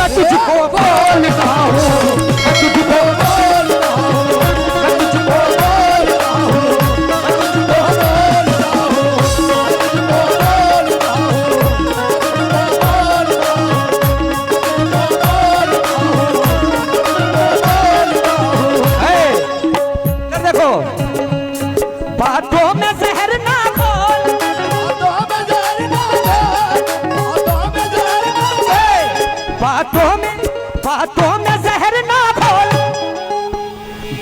मैं तुझको बोलता हूँ, मैं तुझको बोलता हूँ, मैं तुझको बोलता हूँ, मैं तुझको बोलता हूँ, देखो बातों में जहर ना घोल, बातों में जहर ना घोल,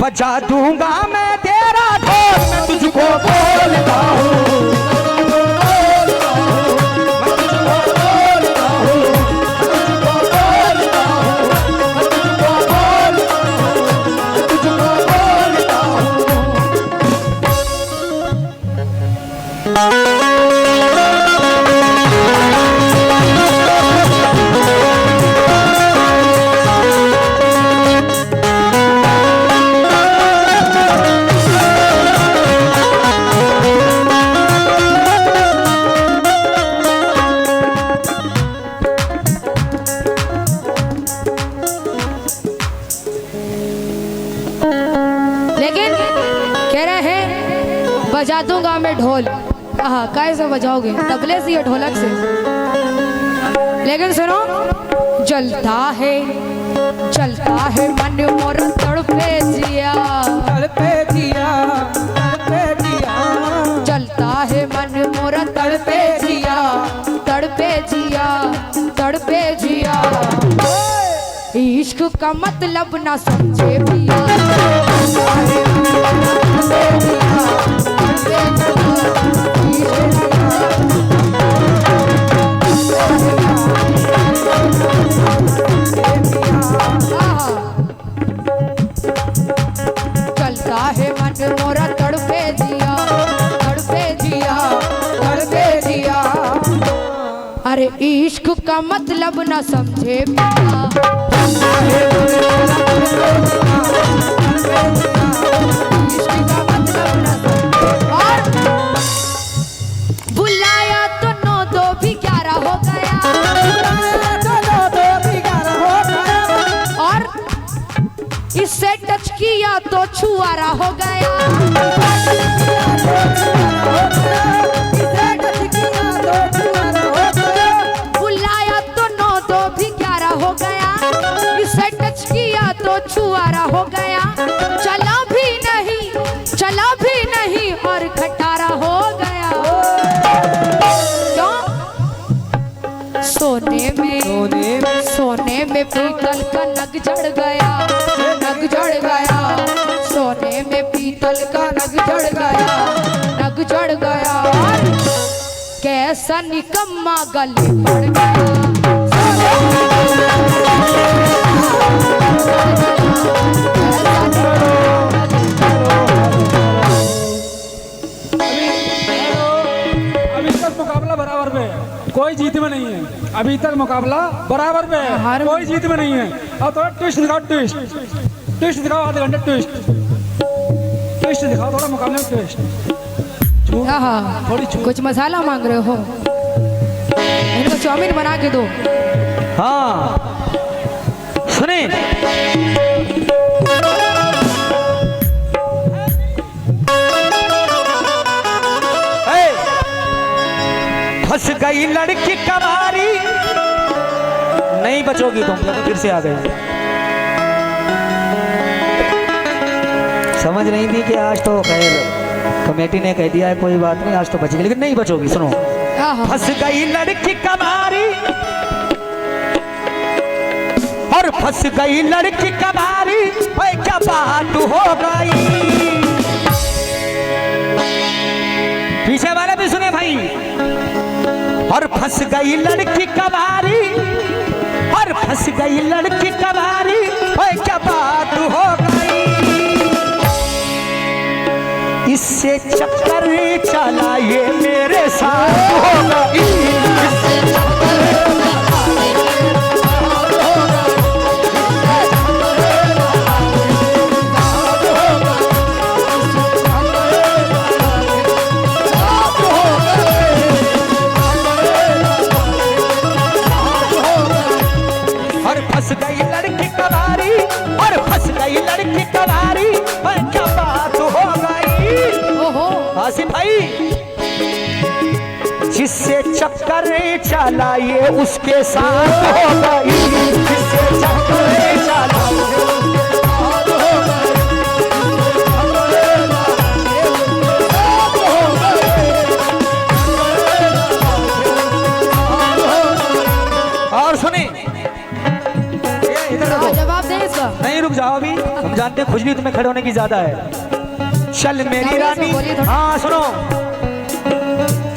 बजा दूंगा मैं तेरा ढोल, मैं तुझको बोलता हूँ, मैं तुझको बोलता हूँ, मैं तुझको बोलता हूँ, मैं तुझको बोलता हूँ, मैं तुझको बोलता हूँ। लेकिन कह रहे हैं बजा दूंगा मैं ढोल। कहा कैसे बजाओगे, तबले से या ढोलक से? लेकिन सुनो, जलता है मन मोरा तड़पे जिया, तड़पे जिया, तड़पे जिया, जलता है मन मोरा तड़पे जिया, तड़पे जिया, तड़पे जिया। इश्क का मतलब ना समझे पिया, चलता है मन मोरा तड़पे जिया, तड़पे जिया, तड़पे जिया। अरे इश्क का मतलब ना समझे पिया, और बुलाया तो 9 2 भी 11 हो गया, और इससे टच किया तो छुआरा हो गया, बुलाया तो 9 2 भी 11 हो गया, इससे टच किया तो छुआरा हो गया, चला भी नहीं और खटारा हो गया। क्यों? सोने में पीतल का नग जड़ गया, नग जड़ गया, सोने में पीतल का नग जड़ गया, नग जड़ गया। कैसा निकम्मा गले पड़ गया, मुकाबला बराबर पे है, कोई जीत में नहीं है। अभी तक मुकाबला बराबर पे है, कोई जीत में नहीं है। अब थोड़ा ट्विस्ट दिखाओ, ट्विस्ट दिखाओ, आधे घंटे ट्विस्ट दिखाओ, थोड़ा मुकाबले में ट्विस्ट। थोड़ी कुछ मसाला मांग रहे हो, इनको चाउमीन बना के दो। हाँ सुने, फंस गई लड़की कवारी, नहीं बचोगी तुम, फिर से आ गए। समझ नहीं थी कि आज तो खैर कमेटी ने कह दिया है कोई बात नहीं, आज तो बचेगी, लेकिन नहीं बचोगी। सुनो, फंस गई लड़की कवारी, और फंस गई लड़की कवारी, क्या बात हो गई। पीछे वाले भी सुने भाई, और फंस गई लड़की कवारी, और फंस गई लड़की कवारी, क्या बात हो गई। इससे चक्कर चला ये मेरे साथ हो गई, इससे चक्कर जिससे चक्कर चला ये उसके साथ हो गई, जिससे चक्कर चला ये उसके साथ हो गई। और सुने इधर हाँ, जवाब दे इसका। नहीं, रुक जाओ अभी, हम जानते हैं खुजली तुम्हें खड़े होने की ज्यादा है। चल मेरी रानी, हाँ सुनो,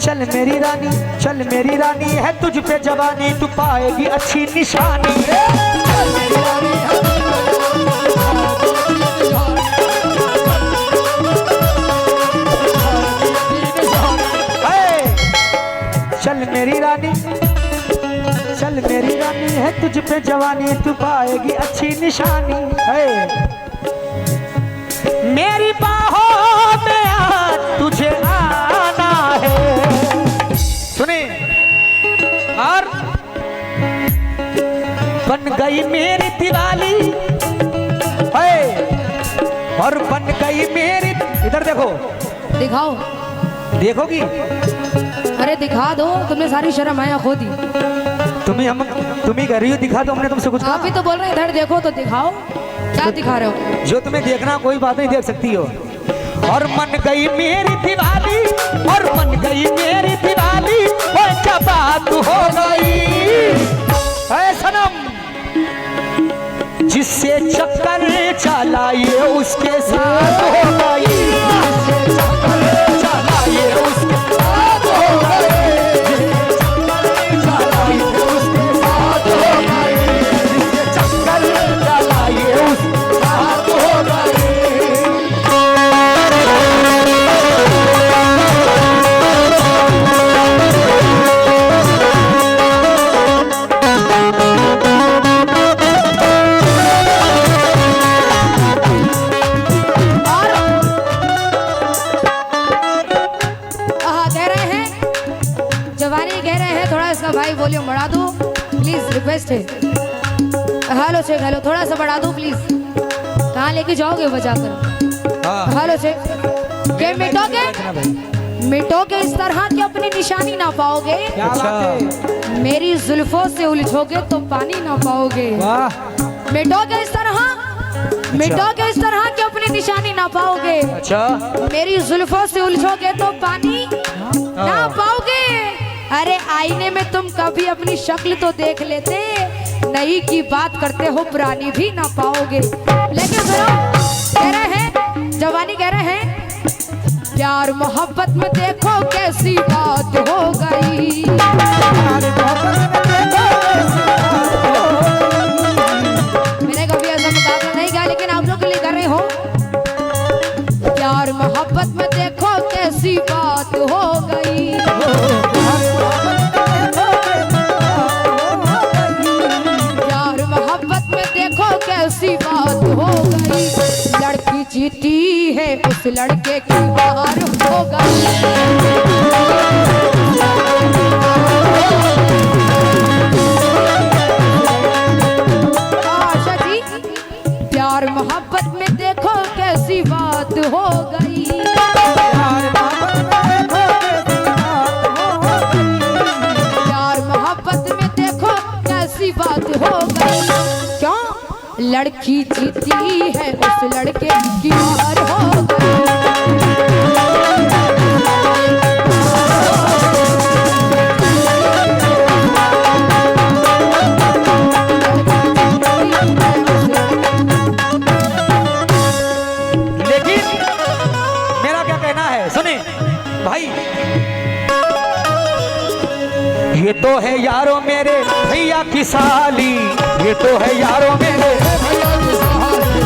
चल मेरी रानी, चल मेरी रानी है तुझ पे जवानी, तू पाएगी अच्छी निशानी। चल मेरी रानी है, चल मेरी रानी, चल मेरी रानी है तुझ पे जवानी, तू पाएगी अच्छी निशानी है। मेरी बाहों में आज तुझे आना है। सुने, और बन गई मेरी दिवाली है, और बन गई मेरी, इधर देखो, दिखाओ। देखोगी? अरे दिखा दो, तुमने सारी शर्म आया खो दी। तुम ही कह रही हो दिखा दो, हमने तुमसे कुछ कहा? आप ही तो बोल रहे हैं इधर देखो, तो दिखाओ। क्या दिखा रहे हो? जो तुम्हें देखना कोई बात नहीं, देख सकती हो। और मन गई मेरी दिवाली, और मन गई मेरी दिवाली, और क्या बात हो गई ऐ सनम, जिससे चक्कर चला ये उसके साथ हो गई, जिससे चक्कर चला ये उसके साथ हो गई, जिससे चक्कर चला ये उसके साथ हो गई, जिससे चक्कर चला ये उसके साथ हो गई। भाई वॉल्यूम बढ़ा दो प्लीज, रिक्वेस्ट है। हेलो चेक, हेलो थोड़ा सा बढ़ा दो प्लीज। कहाँ लेके जाओगे बजाकर? Hello check. ये मिटोगे, मिटोगे इस तरह कि अपनी निशानी ना पाओगे। अच्छा। मेरी जुल्फों से उलझोगे तो पानी ना पाओगे। मिटोगे इस तरह, मिटोगे इस तरह कि अपनी निशानी ना पाओगे। अच्छा। मेरी जुल्फों से उलझोगे तो पानी ना पाओगे। अरे आईने में तुम कभी अपनी शक्ल तो देख लेते, नई की बात करते हो पुरानी भी ना पाओगे। लेकिन सुनो, कह रहे हैं जवानी, कह रहे हैं प्यार मोहब्बत में देखो कैसी बात हो गई। मैंने कभी ऐसा मुकाबला नहीं किया, लेकिन आप लोग के लिए कर रहे हो। प्यार मोहब्बत में देखो कैसी बात हो गई, प्यार मोहब्बत में देखो कैसी बात हो गई। लड़की जीती है उस लड़के की हार हो गई। आशा जी, प्यार मोहब्बत में देखो कैसी बात हो गई। प्यार मोहब्बत में देखो कैसी बात हो गई। क्यों? लड़की जीती है उस लड़के की हार हो गई। लेकिन मेरा क्या कहना है, सुने भाई, ये तो है यारों मेरे भैया की साली, ये तो है यारों मेरे भैया की साली,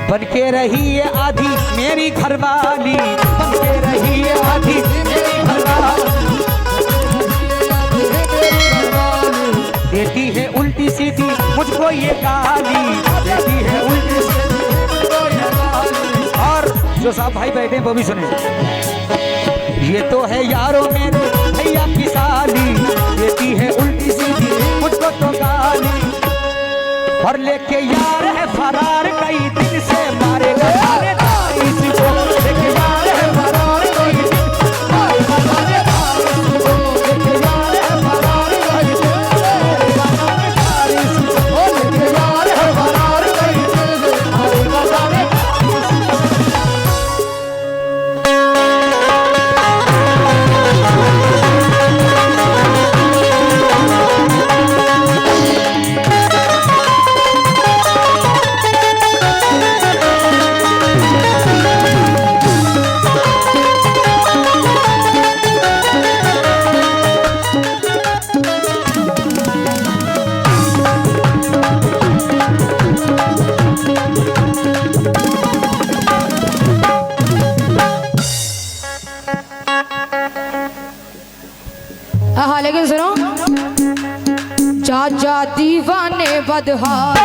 बनके रही है आधी मेरी घरवाली, बनके रही है आधी मेरी घरवाली, देती है उल्टी सीधी मुझको ये गाली, देती है उल्टी सीधी मुझको ये गाली। और जो साहब भाई बैठे हैं वो भी सुने, ये तो है यारों मेरे भैया की साली, देती है उल्टी सीधी मुझको तो गाली। और लेके यार है फरार, कई दिन से मारेगा थानेदार इसको। लेके यार है फरार, कई दिन से मारेगा थानेदार इसको। लेके यार है फरार, कई दिन से मारेगा थानेदार इसको। लेके यार है फरार, कई दिन से मारेगा थानेदार इसको। हाँ लेकिन सुनो, चाचा दीवाने बदहाल,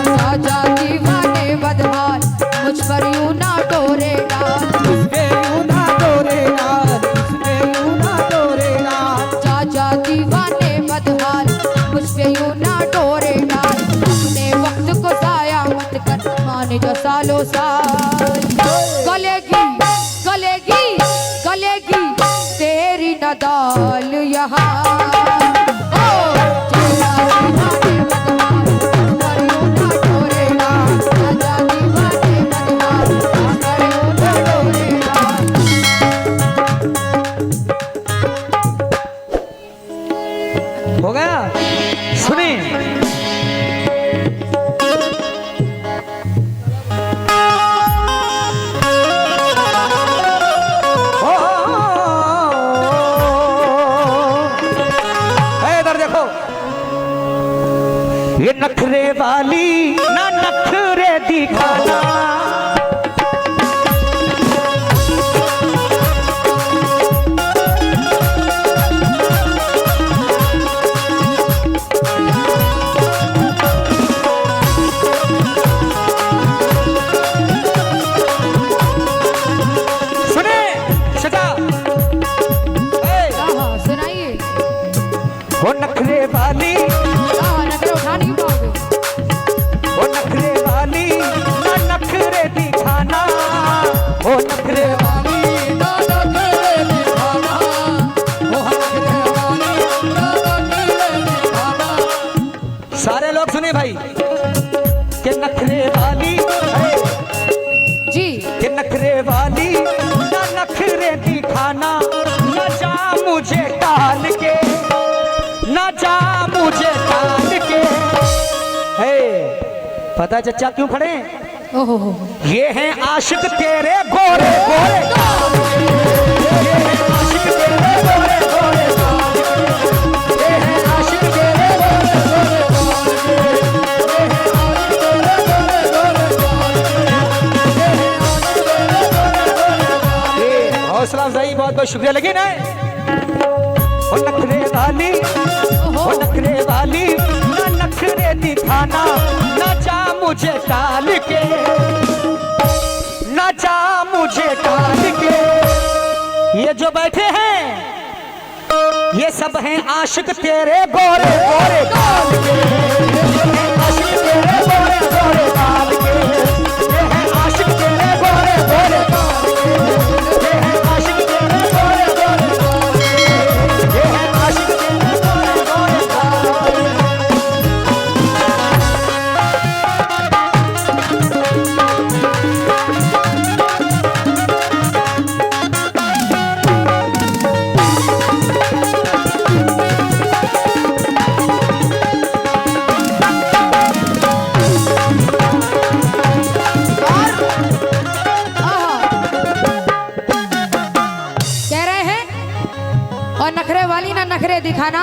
चाचा दीवाने बदहाल, मुझ पर यूं ना डोरे डाल, चाचा दीवाने बदहाल, मुझ पे यूं ना डोरे डाल। अपने वक्त को जाया मत कर, माने जो सालों साल। गलेगी गलेगी गलेगी तेरी नदाल यहाँ। हो गया? सुनिए, इधर देखो, ये नखरे वाली ना नखरे दिखाना। वो नखरे वाली, नखरे उठा नहीं पाओगे। वो नखरे वाली ना नखरे दिखाना, वो नखरे वाली ना नखरे दिखाना, वो नखरे वाली ना नखरे दिखाना। सारे लोग सुने भाई कि नखरे वाली जी, कि नखरे वाली ना नखरे दिखाना। न जा मुझे टाल के, ना जा मुझे टाल के। हे पता चचा क्यों खड़े? ओहो हो, ये हैं आशिक तेरे गोरे गोरे गाल के। ये हैं आशिक तेरे गोरे गोरे गाल के। ये हैं आशिक तेरे गोरे गोरे गाल के। ये हैं आशिक तेरे गोरे गोरे गाल के। ये हैं आशिक तेरे गोरे गोरे गाल के। हौसला अफजाई बहुत बहुत शुक्रिया। लेकिन है वो नखरे वाली, वो नखरे वाली ना नखरे दिखाना। ना जा मुझे टाल के, ना जा मुझे टाल के। ये जो बैठे हैं ये सब हैं आशिक तेरे गोरे गोरे गाल के। ये हैं आशिक तेरे गोरे गोरे गाल के। ये हैं आशिक तेरे गोरे गोरे गाल के। ये हैं आशिक तेरे गोरे गोरे गाल के। ये हैं आशिक तेरे गोरे गोरे गाल के। नखरे वाली ना नखरे दिखाना,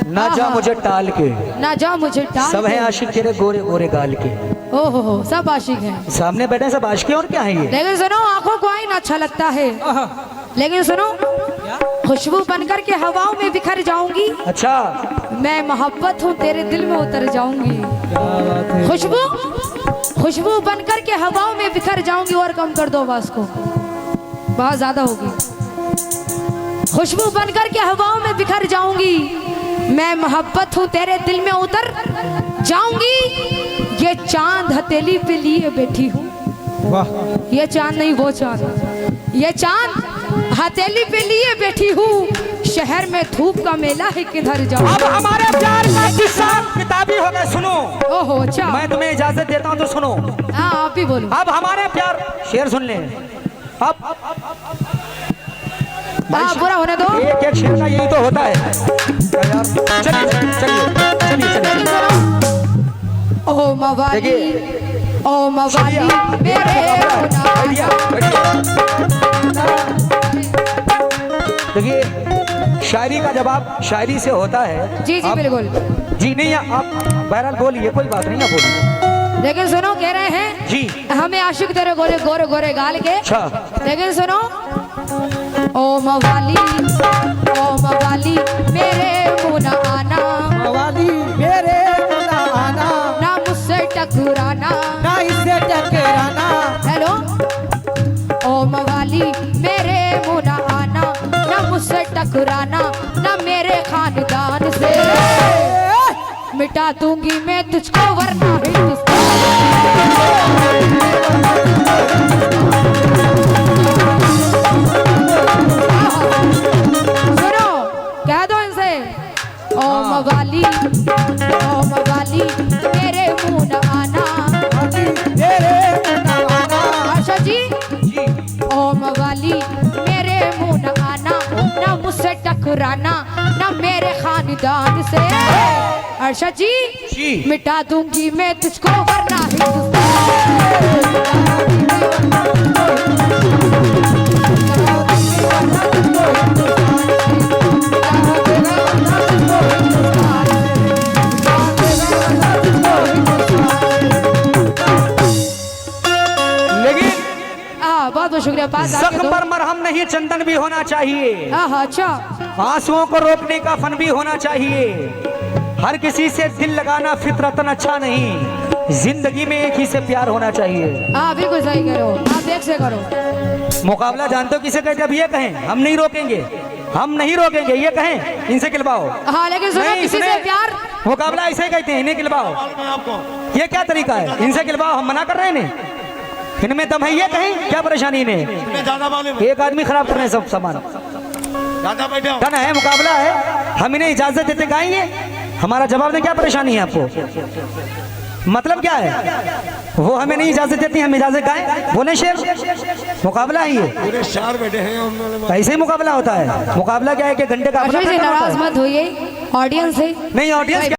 ना जा मुझे टाल के। ना जा मुझे टाल सब हैं आशिक तेरे गोरे गोरे गाल के। ओहो हो, सब आशिक हैं। सामने बैठे सब आशिक हैं, और क्या है ये? लेकिन सुनो, आंखों को आईना अच्छा लगता है। लेकिन सुनो, खुशबू बनकर के हवाओं में बिखर जाऊंगी। अच्छा, मैं मोहब्बत हूँ तेरे दिल में उतर जाऊंगी। खुशबू खुशबू बनकर के हवाओं में बिखर जाऊंगी। और कम कर दो आवाज को। बहुत ज्यादा होगी। खुशबू बनकर के हवाओं में बिखर जाऊंगी, मैं मोहब्बत हूँ तेरे दिल में उतर जाऊंगी। ये चांद हथेली पे लिए बैठी हूँ, ये चांद नहीं वो चांद, ये चांद हथेली पे लिए बैठी हूँ। शहर में धूप का मेला है, किधर जाऊँ। अब हमारे प्यार का किस्सा किताबी हो गया, सुनो। ओहो अच्छा, मैं तुम्हें इजाजत देता हूँ तो सुनो। हाँ आप भी बोलो। अब हमारे प्यार, शेर सुन ले। अब हाँ बुरा होने दो। एक एक शेर का यही तो होता है यार। चलिए चलिए चलिए चलिए। ओ मवाली, ओ मवाली मेरे देखिए, शायरी का जवाब शायरी से होता है। जी जी बिल्कुल। जी नहीं, आप बहरहाल बोलिए, कोई बात नहीं, आप बोलिए। लेकिन सुनो, कह रहे हैं जी हमें आशिक तेरे गोरे गोरे गोरे गाल के। अच्छा, लेकिन सुनो, ओ मवाली, ओ मवाली मेरे मुँह न आना, मवाली मेरे मुँह न आना, ना मुझसे टकराना, ना इससे टकराना। हेलो, ओ मवाली मेरे मुँह न आना, ना मुझसे टकराना, ना मेरे खानदान से मिटा दूंगी मैं तुझको, वरना हिंदुस्तान। सुनो, कह दो इनसे, ओ मवाली, ओ मवाली मेरे मुँह न आना, आशा जी, ओ मवाली मेरे मुँह न आना, ना मुझसे टकराना, ना मेरे खानदान से। अर्षा जी, मिटा दूंगी मैं तुझको, वरना बहुत बहुत शुक्रिया। पास जख्म पर मरहम नहीं, चंदन भी होना चाहिए। अच्छा, आंसुओं को रोकने का फन भी होना चाहिए। हर किसी से दिल लगाना फितरतन अच्छा नहीं, जिंदगी में एक ही से प्यार होना चाहिए। हाँ बिल्कुल सही करो, आप देख से करो। मुकाबला जानते हो किसे कहते हैं? अब ये कहें हम नहीं रोकेंगे, हम नहीं रोकेंगे, ये कहें इनसे खिलवाओ। हाँ लेकिन सुनो, नहीं, किसी से प्यार, मुकाबला ऐसे ही कहते हैं, इन्हें खिलवाओ। ये क्या तरीका है? इनसे खिलवाओ, हम मना कर रहे हैं इन्हें? इनमें दम है, ये कहें क्या परेशानी इन्हें? एक आदमी खराब कर रहे हैं सब सामान। डन है, मुकाबला है, हम इन्हें इजाजत देते गाएंगे, हमारा जवाब दें। क्या परेशानी है आपको? मतलब क्या है? वो हमें नहीं इजाजत देती, हम इजाजत गाएं, बोले शेर। मुकाबला है ये, पूरे 4 बैठे हैं। ऐसे ही मुकाबला होता है। मुकाबला क्या है कि घंटे का अपना नाराज मत होइए ऑडियंस से। नहीं, ऑडियंस